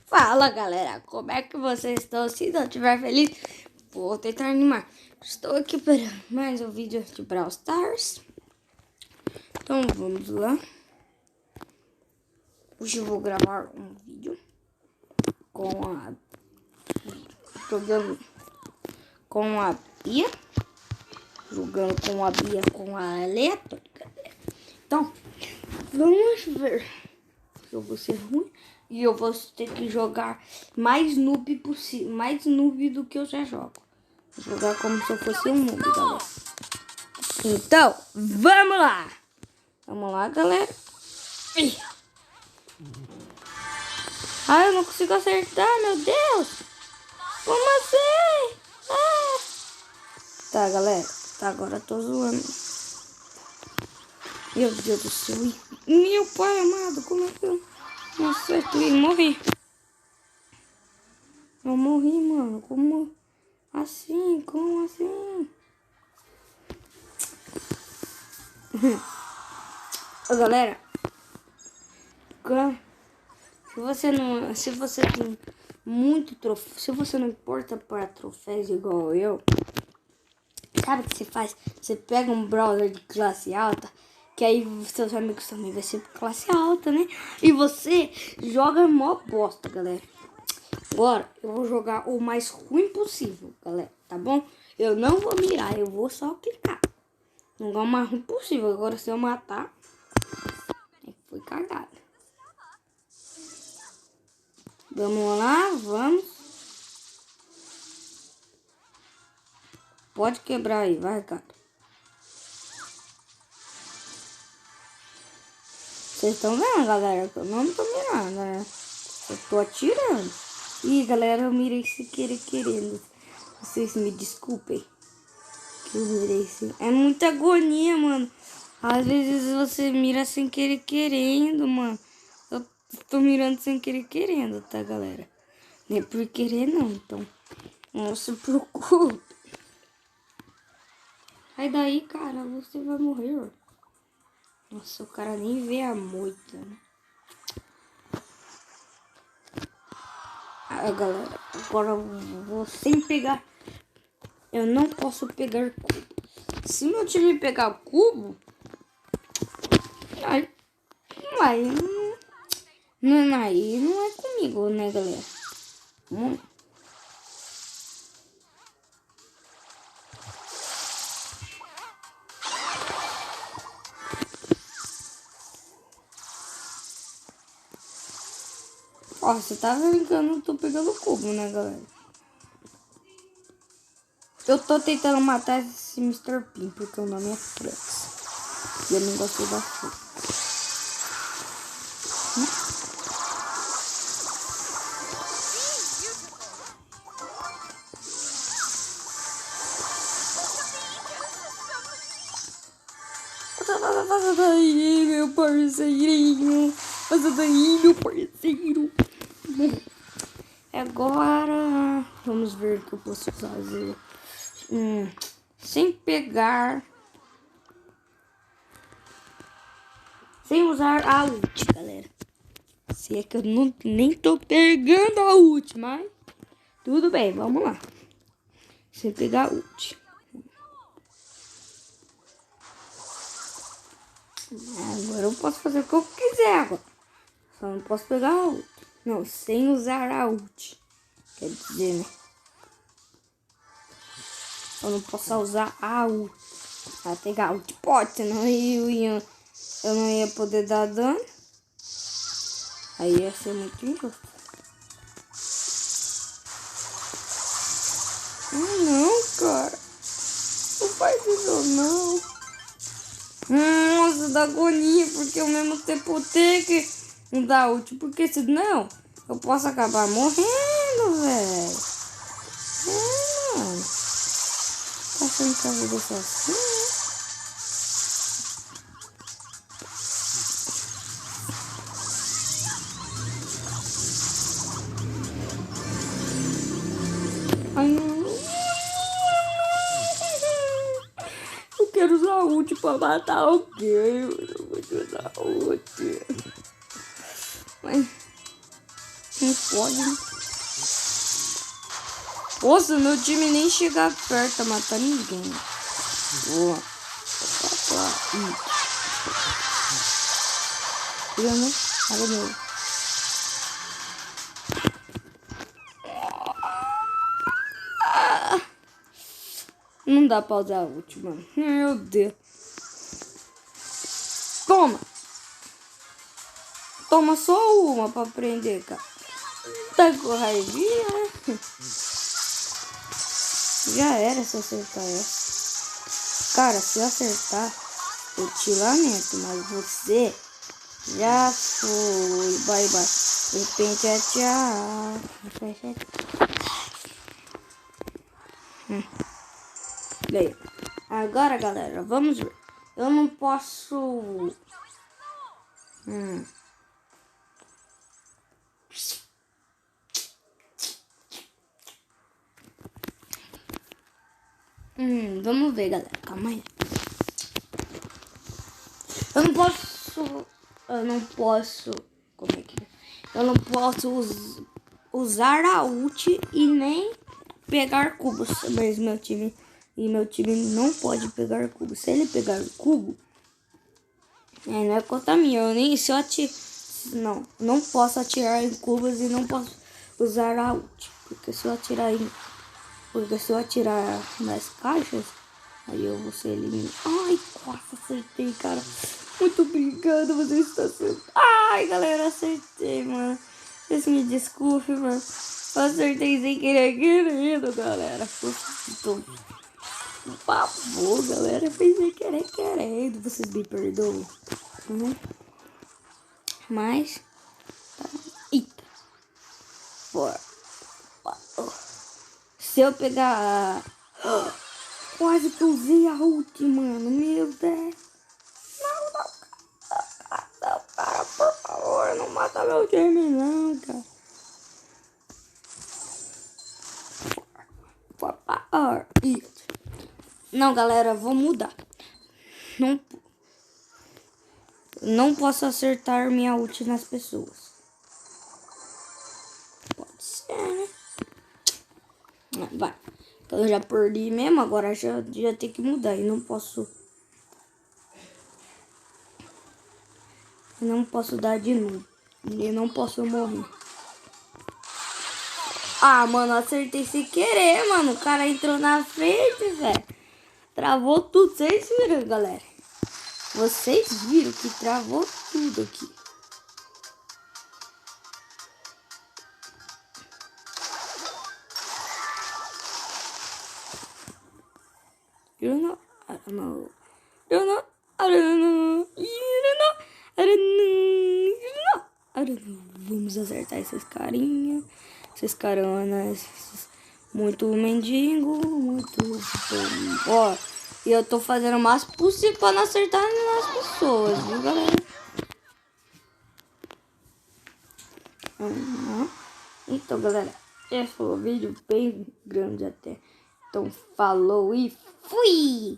Fala galera, como é que vocês estão? Se não estiver feliz, vou tentar animar. Estou aqui para mais um vídeo de Brawl Stars. Então vamos lá. Hoje eu vou gravar um vídeo jogando com a Bia. Jogando com a Bia com a aleatórica. Então, vamos ver. Eu vou ser ruim e eu vou ter que jogar mais noob possível, mais noob do que eu já jogo. Vou jogar como se eu fosse um noob, galera. Então, vamos lá! Vamos lá, galera. Ai, eu não consigo acertar, meu Deus! Como assim? Ah. Tá, galera. Tá, agora eu tô zoando. Meu Deus do céu. Meu pai amado, como é que eu não acerto e morri? Eu morri, mano. Como assim? Como assim? Galera, se você tem muito troféu, se você não importa para troféus igual eu, sabe o que você faz? Você pega um brawler de classe alta, que aí seus amigos também vai ser classe alta, né? E você joga mó bosta, galera. Agora eu vou jogar o mais ruim possível, galera, tá bom? Eu não vou mirar, eu vou só clicar. Jogar o mais ruim possível. Agora se eu matar, foi cagada. Vamos lá, vamos. Pode quebrar aí, vai, cara. Vocês estão vendo, galera, que eu não tô mirando, né? Eu tô atirando. Ih, galera, eu mirei sem querer querendo. Vocês me desculpem. Que eu mirei sem... É muita agonia, mano. Às vezes você mira sem querer querendo, mano. Eu tô mirando sem querer querendo, tá, galera? Nem por querer, não, então. Não se preocupe. Sai daí, cara. Você vai morrer. Nossa, o cara nem vê a moita, né? Ah, galera, agora eu vou sem pegar. Eu não posso pegar cubo. Se meu time pegar o cubo, aí não é comigo, né, galera? Ó, você tá vendo que eu não tô pegando cubo, né, galera? Eu tô tentando matar esse Mr. Pin, porque o nome é Flex. E eu não gostei da Flex. Passa daí, meu parceirinho. Passa daí, meu parceiro. Agora, vamos ver o que eu posso fazer. Sem pegar... Sem usar a ult, galera. Se é que eu nem tô pegando a ult, mas... Tudo bem, vamos lá. Sem pegar a ult. Agora eu posso fazer o que eu quiser agora. Só não posso pegar a ult. Não, sem usar a ult. Quer dizer, né? Eu não posso usar a ult. Pra pegar a ult. Pode, senão eu não ia poder dar dano. Aí ia ser muito injusto. Não, cara. Não faz isso, não. Nossa, dá agonia, porque ao mesmo tempo tem que não dar ult. Porque senão eu posso acabar morrendo, velho. Mano. Tá achando que a vida é assim? Ai, não. Eu quero usar ult pra matar alguém. Eu não vou usar ult. Mas não pode, né? Nossa, meu time nem chega perto a matar ninguém. Boa. Viu, né? Olha meu. Não dá pra usar a última. Meu Deus. Toma. Toma só uma pra aprender, cara. Tá com raivinha, né? Já era se acertar essa. Cara, se eu acertar, eu te lamento, mas você já foi. Bye, bye. De repente é tchau. Bem, agora, galera, vamos ver. Eu não posso... Vamos ver, galera. Calma aí. Eu não posso... Como é que é? Eu não posso usar a ult e nem pegar cubos. Mas meu time não pode pegar cubo. Se ele pegar o cubo, não é conta minha. Eu nem se eu não posso atirar em cubos e não posso usar a ult. Porque se eu atirar nas caixas, aí eu vou ser eliminado. Ai, quase acertei, cara. Muito obrigado, você está acertando. Ai, galera, acertei, mano. Vocês me desculpem, mano. Eu acertei sem querendo, galera. Tô pavor, galera. Fez sem querendo. Vocês me perdoam. Mas... Eita. Bora. Se eu pegar... Quase que eu usei a ult, mano. Meu Deus. Não, cara, por favor. Não mata meu time, não, cara. Não, galera, vou mudar. Não posso acertar minha ult nas pessoas. Pode ser, né? Vai. Então eu já perdi mesmo, agora já tem que mudar. E não posso... Não posso dar de novo. E não posso morrer. Ah, mano, acertei sem querer, mano. O cara entrou na frente, velho. Travou tudo. Vocês viram, galera? Vocês viram que travou tudo aqui. Vamos acertar esses carinha. Esses caronas. Muito mendigo. Muito bom. Ó, e eu tô fazendo o máximo possível pra não acertar nas pessoas, viu, galera? Então, galera, esse foi um vídeo bem grande até. Então, falou e fui!